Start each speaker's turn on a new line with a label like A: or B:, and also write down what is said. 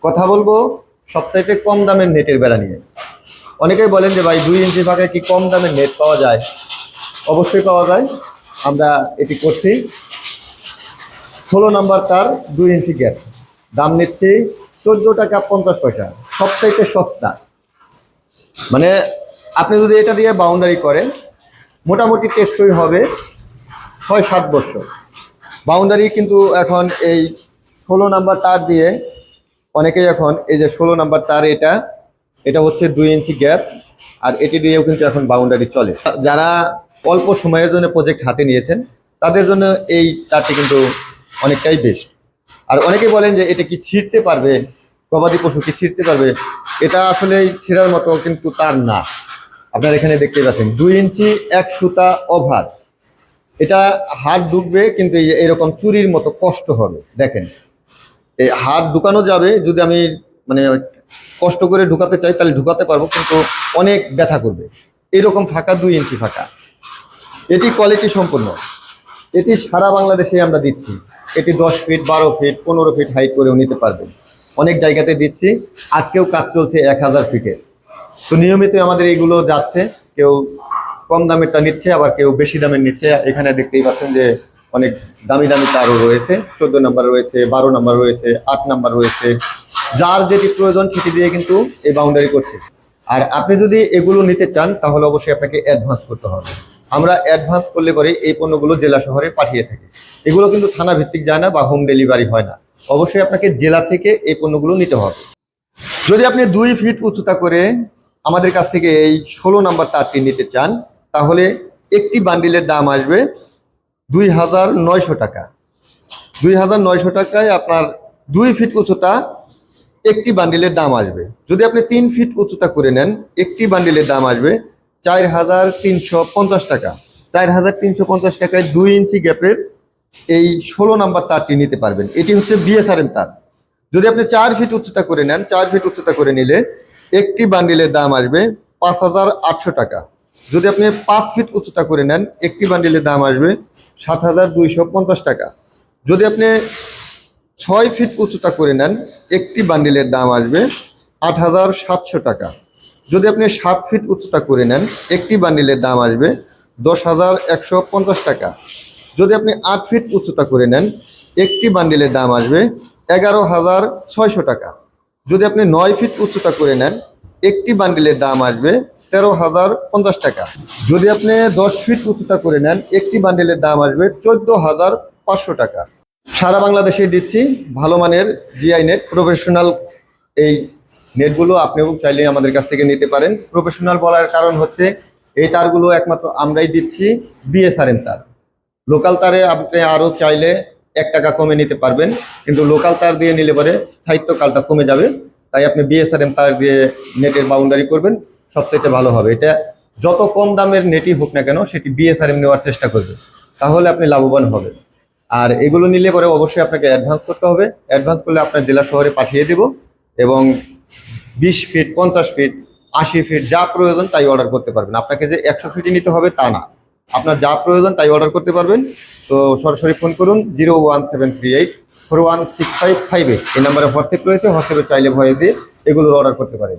A: কথা বলবো সবচাইতে কম দামের নেটের বেড়া নিয়ে। অনেকেই বলেন যে ভাই 2 ইঞ্চি ফাঁকায় কি কম দামের নেট পাওয়া যায়? অবশ্যই পাওয়া যায়। আমরা এটি করছি। 16 নাম্বার তার 2 ইঞ্চি গ্যাপ, দাম নিচ্ছি 14 টাকা 50 পয়সা, সবচাইতে সস্তা। মানে আপনি যদি এটা দিয়ে বাউন্ডারি করেন মোটামুটি টেকসই হবে 6-7 বছর। বাউন্ডারি কিন্তু এখন এই 16 নাম্বার তার দিয়ে অনেকেই এখন এই যে 16 নাম্বার তার এটা হচ্ছে 2 ইঞ্চি গ্যাপ, আর এটি দিয়েও কিন্তু এখন বাউন্ডারি চলে। যারা অল্প সময়ের জন্য প্রজেক্ট হাতে নিয়েছেন তাদের জন্য এই তারটি কিন্তু অনেকটাই বেস্ট। আর অনেকেই বলেন যে এটা কি ছিঁড়তে পারবে, গবাদি পশু কি ছিঁড়তে পারবে? এটা আসলে ছিঁড়ার মতো কিন্তু তার না। আপনারা এখানে দেখতে পাচ্ছেন 2 ইঞ্চি 1 সুতা ওভার। এটা হাত ঢুকবে কিন্তু এরকম চুরির মতো কষ্ট হবে। দেখেন এই হাত ঢুকানো যাবে, যদি আমি মানে কষ্ট করে ঢুকাতে চাই তাহলে ঢুকাতে পারবো, কিন্তু অনেক ব্যথা করবে। এইরকম ফাঁকা 2 ইঞ্চি ফাঁকা, এটি কোয়ালিটি সম্পূর্ণ। এটি সারা বাংলাদেশে আমরা দিচ্ছি। এটি 10 ফিট 12 ফিট 15 ফিট হাইট করেও নিতে পারবেন। অনেক জায়গাতে দিচ্ছি। আজকেও কাজ চলছে 1000 ফিটে। তো নিয়মিত আমাদের এইগুলো যাচ্ছে, কেউ কম দামেরটা নিচ্ছে, আবার কেউ বেশি দামের নিচ্ছে। এখানে দেখতেই পাচ্ছেন যে অনেক দামি দামি তারও রয়েছে, 14 নাম্বার রয়েছে, 12 নাম্বার রয়েছে, 8 নাম্বার রয়েছে। যার যেটি প্রয়োজন সেটি দিয়ে কিন্তু এই বাউন্ডারি করছে। আর আপনি যদি এগুলো নিতে চান তাহলে অবশ্যই আপনাকে অ্যাডভান্স করতে হবে। আমরা অ্যাডভান্স করলে পরে এই পণ্যগুলো জেলা শহরে পাঠিয়ে থাকি। এগুলো কিন্তু থানা ভিত্তিক যায় না বা হোম ডেলিভারি হয় না। অবশ্যই আপনাকে জেলা থেকে এই পণ্যগুলো নিতে হবে। যদি আপনি 2 ফিট উচ্চতা করে আমাদের কাছ থেকে এই 16 নাম্বার তারটি নিতে চান তাহলে একটি বান্ডিলের দাম আসবে 2900 টাকা। 2900 টাকায় আপনার 2 ফিট উচ্চতা একটি বান্ডিলের দাম আসবে। যদি আপনি 3 ফিট উচ্চতা করে নেন একটি বান্ডিলের দাম আসবে 4350 টাকা। 4350 টাকায় 2 ইঞ্চি গ্যাপের এই 16 নাম্বার তারটি নিতে পারবেন। এটি হচ্ছে বিএসআরএম তার। যদি আপনি 4 ফিট উচ্চতা করে নেন, 4 ফিট উচ্চতা করে নিলে একটি বান্ডিলের দাম আসবে 5800 টাকা। যদি আপনি 5 ফিট উচ্চতা করে নেন একটি বান্ডিলের দাম আসবে 7250 টাকা। যদি আপনি 6 ফিট উচ্চতা করে নেন একটি বান্ডিলের দাম আসবে 8700 টাকা। যদি আপনি 7 ফিট উচ্চতা করে নেন একটি বান্ডিলের দাম আসবে 10150 টাকা। যদি আপনি 8 ফিট উচ্চতা করে নেন একটি বান্ডিলের দাম আসবে 11600 টাকা। যদি আপনি 9 ফিট উচ্চতা করে নেন একটি বান্ডিলের দাম আসবে 13050 টাকা। যদি আপনি 10 ফিট উচ্চতা করে নেন একটি বান্ডিলের দাম আসবে 14500 টাকা। সারা বাংলাদেশে দিচ্ছি ভালো মানের জিআই নেট, প্রফেশনাল। এই নেটগুলো আপনিও চাইলে আমাদের কাছ থেকে নিতে পারেন। প্রফেশনাল বলার কারণ হচ্ছে এই তারগুলো একমাত্র আমরাই দিচ্ছি বিএসআরএম তার। লোকাল তারে আপনি আরও চাইলে 1 টাকা কমে নিতে পারবেন, কিন্তু লোকাল তার দিয়ে নিলে পরে স্থায়িত্বকালটা কমে যাবে। তাই আপনি বিএসআরএম তার দিয়ে নেটের বাউন্ডারি করবেন, সবথেকে ভালো হবে। এটা যত কম দামের নেটই হোক না কেন সেটি বিএসআরএম নেওয়ার চেষ্টা করবে, তাহলে আপনি লাভবান হবেন। আর এগুলো নিলে পরে অবশ্যই আপনাকে অ্যাডভান্স করতে হবে। অ্যাডভান্স করলে আপনার জেলা শহরে পাঠিয়ে দেব, এবং 20 ফিট 50 ফিট 80 ফিট যা প্রয়োজন তাই অর্ডার করতে পারবেন। আপনাকে যে 100 ফিটই নিতে হবে তা না, আপনার যা প্রয়োজন তাই অর্ডার করতে পারবেন। তো সরাসরি ফোন করুন 01738 416558। এই নাম্বারে হোয়াটসঅ্যাপ রয়েছে, হোয়াটসঅ্যাপে চাইলে ভয়েস দিয়ে এগুলোর অর্ডার করতে পারেন।